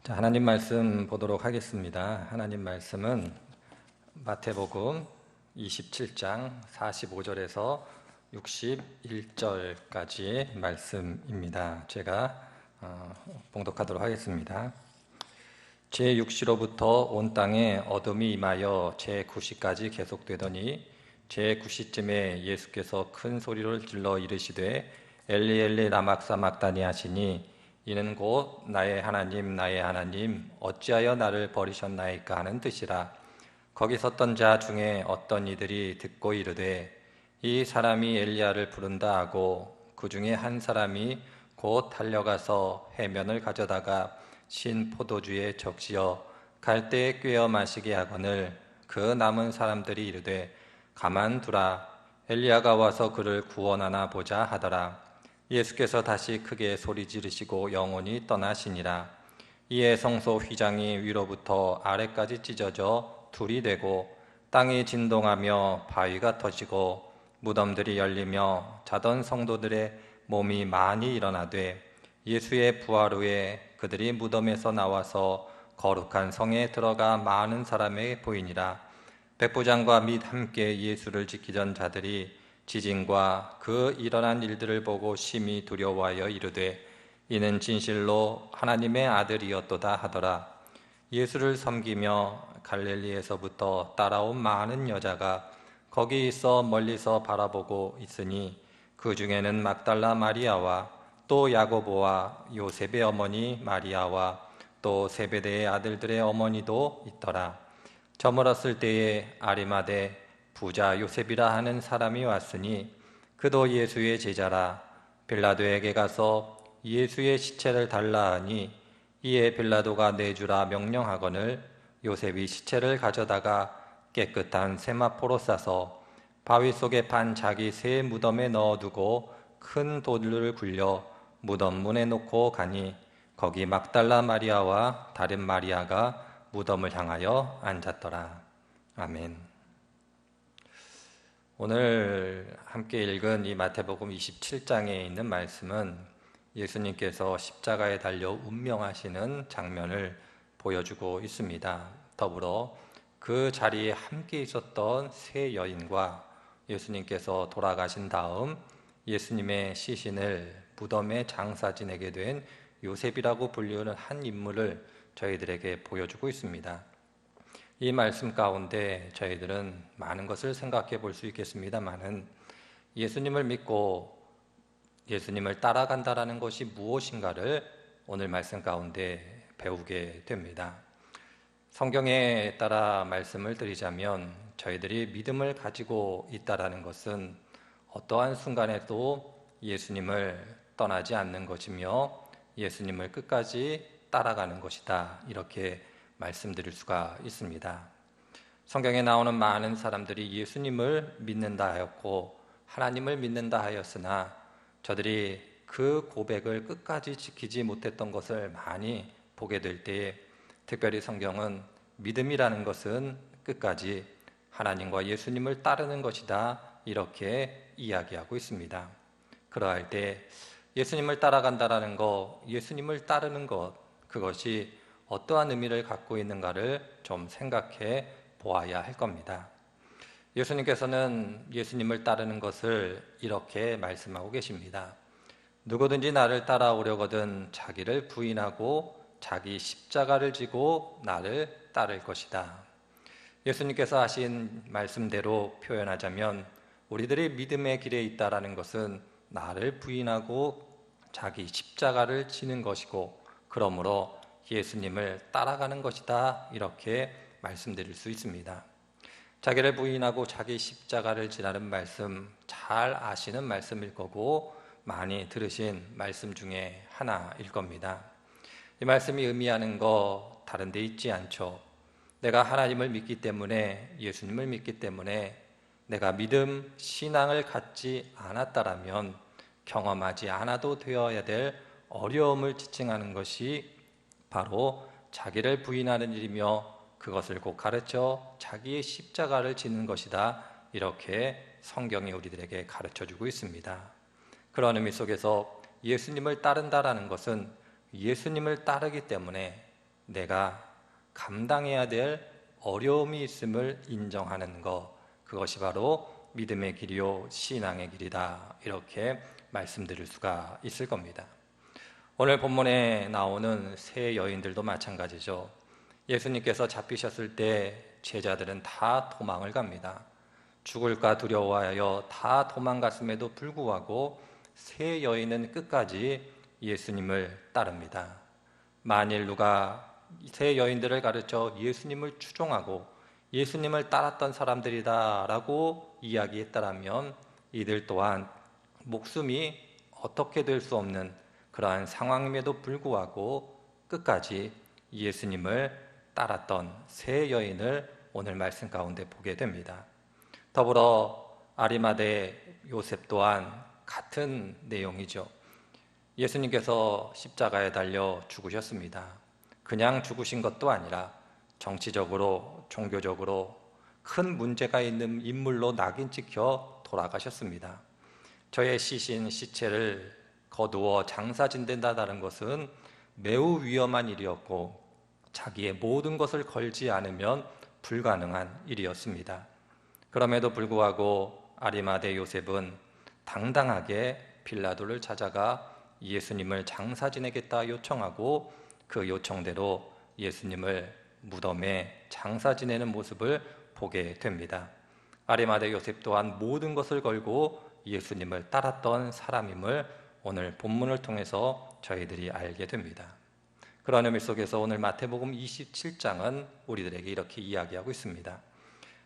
자, 하나님 말씀 보도록 하겠습니다. 하나님 말씀은 마태복음 27장 45절에서 61절까지의 말씀입니다. 제가 봉독하도록 하겠습니다. 제6시로부터 온 땅에 어둠이 임하여 제9시까지 계속되더니 제9시쯤에 예수께서 큰 소리를 질러 이르시되 엘리 엘리 라마 사박다니 하시니 이는 곧 나의 하나님 어찌하여 나를 버리셨나이까 하는 뜻이라. 거기 섰던 자 중에 어떤 이들이 듣고 이르되 이 사람이 엘리야를 부른다 하고 그 중에 한 사람이 곧 달려가서 해면을 가져다가 신 포도주에 적시어 갈대에 꿰어 마시게 하거늘 그 남은 사람들이 이르되 가만두라 엘리야가 와서 그를 구원하나 보자 하더라. 예수께서 다시 크게 소리 지르시고 영원히 떠나시니라. 이에 성소 휘장이 위로부터 아래까지 찢어져 둘이 되고 땅이 진동하며 바위가 터지고 무덤들이 열리며 자던 성도들의 몸이 많이 일어나되 예수의 부활 후에 그들이 무덤에서 나와서 거룩한 성에 들어가 많은 사람에게 보이니라. 백부장과 및 함께 예수를 지키던 자들이 지진과 그 일어난 일들을 보고 심히 두려워하여 이르되 이는 진실로 하나님의 아들이었도다 하더라. 예수를 섬기며 갈릴리에서부터 따라온 많은 여자가 거기 있어 멀리서 바라보고 있으니 그 중에는 막달라 마리아와 또 야고보와 요셉의 어머니 마리아와 또 세베대의 아들들의 어머니도 있더라. 저물었을 때에 아리마대 부자 요셉이라 하는 사람이 왔으니 그도 예수의 제자라. 빌라도에게 가서 예수의 시체를 달라 하니 이에 빌라도가 내주라 명령하거늘 요셉이 시체를 가져다가 깨끗한 세마포로 싸서 바위 속에 판 자기 새 무덤에 넣어두고 큰 돌을 굴려 무덤 문에 놓고 가니 거기 막달라 마리아와 다른 마리아가 무덤을 향하여 앉았더라. 아멘. 오늘 함께 읽은 이 마태복음 27장에 있는 말씀은 예수님께서 십자가에 달려 운명하시는 장면을 보여주고 있습니다. 더불어 그 자리에 함께 있었던 세 여인과 예수님께서 돌아가신 다음 예수님의 시신을 무덤에 장사 지내게 된 요셉이라고 불리우는 한 인물을 저희들에게 보여주고 있습니다. 이 말씀 가운데 저희들은 많은 것을 생각해 볼 수 있겠습니다만은 예수님을 믿고 예수님을 따라간다라는 것이 무엇인가를 오늘 말씀 가운데 배우게 됩니다. 성경에 따라 말씀을 드리자면 저희들이 믿음을 가지고 있다라는 것은 어떠한 순간에도 예수님을 떠나지 않는 것이며 예수님을 끝까지 따라가는 것이다, 이렇게 말씀드릴 수가 있습니다. 성경에 나오는 많은 사람들이 예수님을 믿는다 하였고 하나님을 믿는다 하였으나 저들이 그 고백을 끝까지 지키지 못했던 것을 많이 보게 될 때에 특별히 성경은 믿음이라는 것은 끝까지 하나님과 예수님을 따르는 것이다, 이렇게 이야기하고 있습니다. 그러할 때 예수님을 따라간다라는 것, 예수님을 따르는 것, 그것이 어떠한 의미를 갖고 있는가를 좀 생각해 보아야 할 겁니다. 예수님께서는 예수님을 따르는 것을 이렇게 말씀하고 계십니다. 누구든지 나를 따라오려거든 자기를 부인하고 자기 십자가를 지고 나를 따를 것이다. 예수님께서 하신 말씀대로 표현하자면 우리들이 믿음의 길에 있다라는 것은 나를 부인하고 자기 십자가를 지는 것이고 그러므로 예수님을 따라가는 것이다, 이렇게 말씀드릴 수 있습니다. 자기를 부인하고 자기 십자가를 지라는 말씀 잘 아시는 말씀일 거고 많이 들으신 말씀 중에 하나일 겁니다. 이 말씀이 의미하는 거 다른 데 있지 않죠. 내가 하나님을 믿기 때문에, 예수님을 믿기 때문에 내가 믿음, 신앙을 갖지 않았다라면 경험하지 않아도 되어야 될 어려움을 지칭하는 것이 바로 자기를 부인하는 일이며 그것을 꼭 가르쳐 자기의 십자가를 지는 것이다, 이렇게 성경이 우리들에게 가르쳐주고 있습니다. 그런 의미 속에서 예수님을 따른다라는 것은 예수님을 따르기 때문에 내가 감당해야 될 어려움이 있음을 인정하는 것, 그것이 바로 믿음의 길이요 신앙의 길이다, 이렇게 말씀드릴 수가 있을 겁니다. 오늘 본문에 나오는 세 여인들도 마찬가지죠. 예수님께서 잡히셨을 때 제자들은 다 도망을 갑니다. 죽을까 두려워하여 다 도망갔음에도 불구하고 세 여인은 끝까지 예수님을 따릅니다. 만일 누가 세 여인들을 가르쳐 예수님을 추종하고 예수님을 따랐던 사람들이다라고 이야기했다라면 이들 또한 목숨이 어떻게 될 수 없는 그러한 상황임에도 불구하고 끝까지 예수님을 따랐던 세 여인을 오늘 말씀 가운데 보게 됩니다. 더불어 아리마대 요셉 또한 같은 내용이죠. 예수님께서 십자가에 달려 죽으셨습니다. 그냥 죽으신 것도 아니라 정치적으로, 종교적으로 큰 문제가 있는 인물로 낙인 찍혀 돌아가셨습니다. 저의 시체를 거두어 장사 진댄다는 것은 매우 위험한 일이었고 자기의 모든 것을 걸지 않으면 불가능한 일이었습니다. 그럼에도 불구하고 아리마대 요셉은 당당하게 빌라도를 찾아가 예수님을 장사 지내겠다 요청하고 그 요청대로 예수님을 무덤에 장사 지내는 모습을 보게 됩니다. 아리마대 요셉 또한 모든 것을 걸고 예수님을 따랐던 사람임을 오늘 본문을 통해서 저희들이 알게 됩니다. 그런 의미 속에서 오늘 마태복음 27장은 우리들에게 이렇게 이야기하고 있습니다.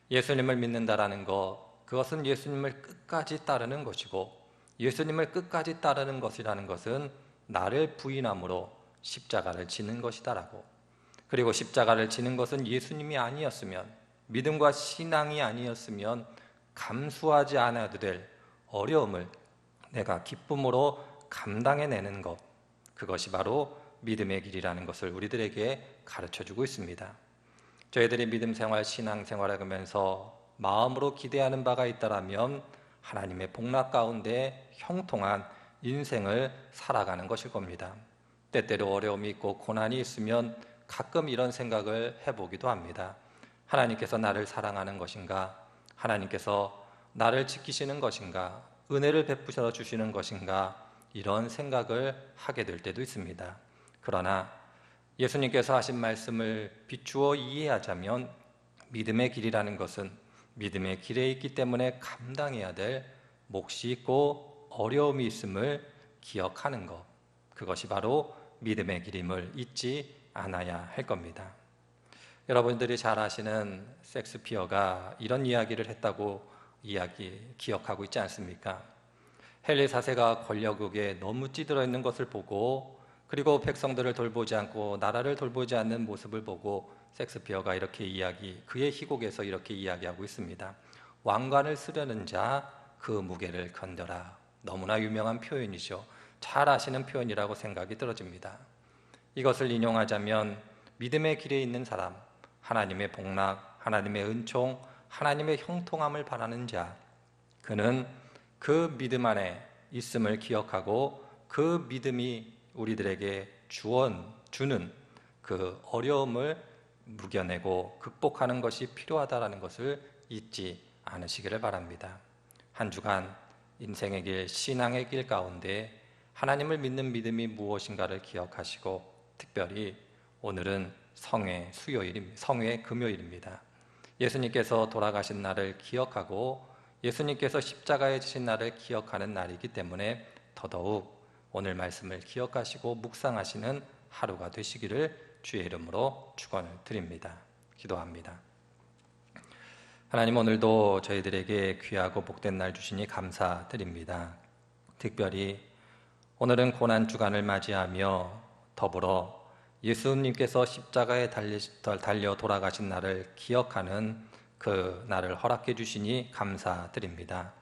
예수님을 믿는다라는 것, 그것은 예수님을 끝까지 따르는 것이고 예수님을 끝까지 따르는 것이라는 것은 나를 부인함으로 십자가를 지는 것이다라고, 그리고 십자가를 지는 것은 예수님이 아니었으면, 믿음과 신앙이 아니었으면 감수하지 않아도 될 어려움을 내가 기쁨으로 감당해내는 것, 그것이 바로 믿음의 길이라는 것을 우리들에게 가르쳐주고 있습니다. 저희들이 믿음 생활, 신앙 생활을 하면서 마음으로 기대하는 바가 있다라면 하나님의 복락 가운데 형통한 인생을 살아가는 것일 겁니다. 때때로 어려움이 있고 고난이 있으면 가끔 이런 생각을 해보기도 합니다. 하나님께서 나를 사랑하는 것인가? 하나님께서 나를 지키시는 것인가? 은혜를 베푸셔 주시는 것인가? 이런 생각을 하게 될 때도 있습니다. 그러나 예수님께서 하신 말씀을 비추어 이해하자면 믿음의 길이라는 것은 믿음의 길에 있기 때문에 감당해야 될 몫이 있고 어려움이 있음을 기억하는 것, 그것이 바로 믿음의 길임을 잊지 않아야 할 겁니다. 여러분들이 잘 아시는 섹스피어가 이런 이야기를 했다고 기억하고 있지 않습니까? 헨리 4세가 권력욕에 너무 찌들어 있는 것을 보고, 그리고 백성들을 돌보지 않고 나라를 돌보지 않는 모습을 보고 섹스피어가 그의 희곡에서 이렇게 이야기하고 있습니다. 왕관을 쓰려는 자 그 무게를 건져라. 너무나 유명한 표현이죠. 잘 아시는 표현이라고 생각이 들어집니다. 이것을 인용하자면 믿음의 길에 있는 사람, 하나님의 복락, 하나님의 은총, 하나님의 형통함을 바라는 자, 그는 그 믿음 안에 있음을 기억하고 그 믿음이 우리들에게 주는 그 어려움을 무겨내고 극복하는 것이 필요하다는 것을 잊지 않으시기를 바랍니다. 한 주간 인생의 길, 신앙의 길 가운데 하나님을 믿는 믿음이 무엇인가를 기억하시고, 특별히 오늘은 성회 금요일입니다. 예수님께서 돌아가신 날을 기억하고 예수님께서 십자가에 지신 날을 기억하는 날이기 때문에 더더욱 오늘 말씀을 기억하시고 묵상하시는 하루가 되시기를 주의 이름으로 축원을 드립니다. 기도합니다. 하나님, 오늘도 저희들에게 귀하고 복된 날 주시니 감사드립니다. 특별히 오늘은 고난주간을 맞이하며 더불어 예수님께서 십자가에 달려 돌아가신 날을 기억하는 그 날을 허락해 주시니 감사드립니다.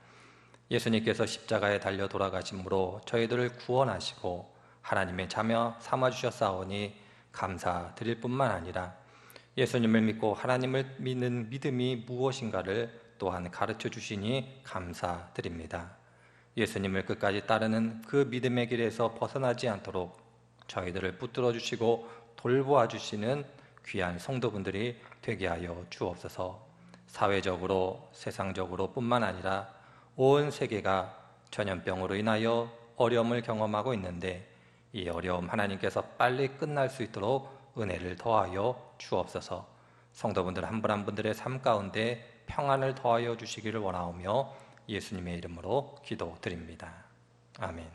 예수님께서 십자가에 달려 돌아가심으로 저희들을 구원하시고 하나님의 자녀 삼아주셨사오니 감사드릴 뿐만 아니라 예수님을 믿고 하나님을 믿는 믿음이 무엇인가를 또한 가르쳐 주시니 감사드립니다. 예수님을 끝까지 따르는 그 믿음의 길에서 벗어나지 않도록 저희들을 붙들어 주시고 돌보아 주시는 귀한 성도분들이 되게 하여 주옵소서. 사회적으로 세상적으로 뿐만 아니라 온 세계가 전염병으로 인하여 어려움을 경험하고 있는데 이 어려움 하나님께서 빨리 끝날 수 있도록 은혜를 더하여 주옵소서. 성도분들 한 분 한 분들의 삶 가운데 평안을 더하여 주시기를 원하오며 예수님의 이름으로 기도드립니다. 아멘.